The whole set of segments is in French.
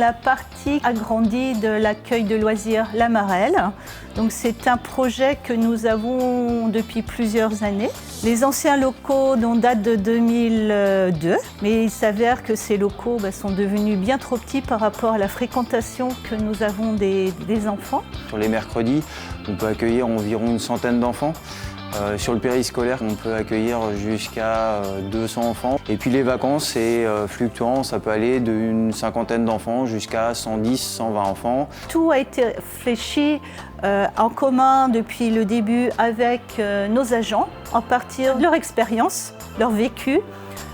la partie agrandie de l'accueil de loisirs La Marelle. Donc c'est un projet que nous avons depuis plusieurs années. Les anciens locaux datent de 2002, mais il s'avère que ces locaux sont devenus bien trop petits par rapport à la fréquentation que nous avons des enfants. Sur les mercredis, on peut accueillir environ une centaine d'enfants. Sur le périscolaire, on peut accueillir jusqu'à 200 enfants. Et puis les vacances, c'est fluctuant, ça peut aller d'une cinquantaine d'enfants jusqu'à 110, 120 enfants. Tout a été réfléchi en commun depuis le début avec nos agents, à partir de leur expérience, leur vécu,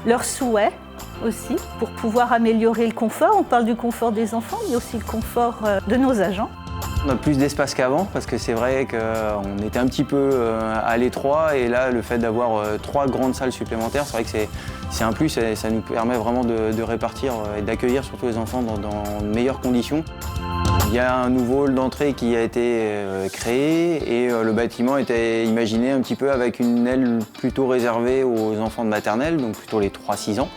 leurs souhaits aussi, pour pouvoir améliorer le confort. On parle du confort des enfants, mais aussi le confort de nos agents. On a plus d'espace qu'avant parce que c'est vrai qu'on était un petit peu à l'étroit et là le fait d'avoir 3 grandes salles supplémentaires, c'est vrai que c'est un plus et ça nous permet vraiment de répartir et d'accueillir surtout les enfants dans de meilleures conditions. Il y a un nouveau hall d'entrée qui a été créé et le bâtiment était imaginé un petit peu avec une aile plutôt réservée aux enfants de maternelle, donc plutôt les 3-6 ans.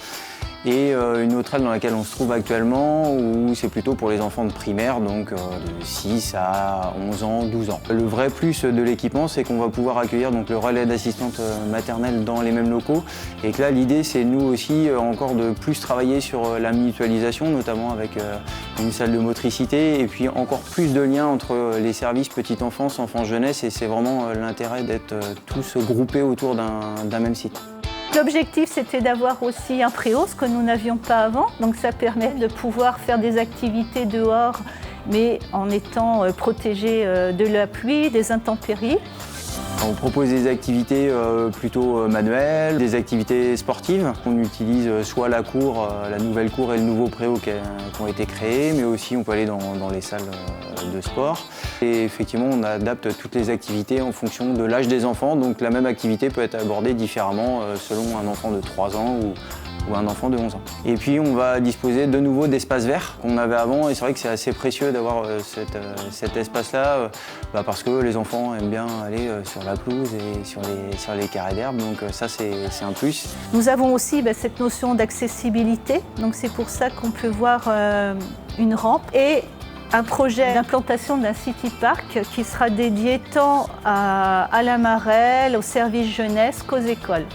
Et une autre aile dans laquelle on se trouve actuellement où c'est plutôt pour les enfants de primaire, donc de 6 à 11 ans, 12 ans. Le vrai plus de l'équipement, c'est qu'on va pouvoir accueillir donc, le relais d'assistante maternelle dans les mêmes locaux et que là l'idée c'est nous aussi encore de plus travailler sur la mutualisation, notamment avec une salle de motricité et puis encore plus de liens entre les services petite enfance, enfance jeunesse et c'est vraiment l'intérêt d'être tous groupés autour d'un même site. L'objectif, c'était d'avoir aussi un préau, ce que nous n'avions pas avant. Donc ça permet de pouvoir faire des activités dehors, mais en étant protégé de la pluie, des intempéries. On propose des activités plutôt manuelles, des activités sportives. On utilise soit la cour, la nouvelle cour et le nouveau préau qui ont été créés, mais aussi on peut aller dans les salles de sport. Et effectivement, on adapte toutes les activités en fonction de l'âge des enfants. Donc la même activité peut être abordée différemment selon un enfant de 3 ans ou un enfant de 11 ans. Et puis on va disposer de nouveau d'espaces verts qu'on avait avant et c'est vrai que c'est assez précieux d'avoir cet espace-là parce que les enfants aiment bien aller sur la pelouse et sur les carrés d'herbe, donc ça c'est un plus. Nous avons aussi cette notion d'accessibilité, donc c'est pour ça qu'on peut voir une rampe et un projet d'implantation d'un city park qui sera dédié tant à la Marelle, au service jeunesse qu'aux écoles.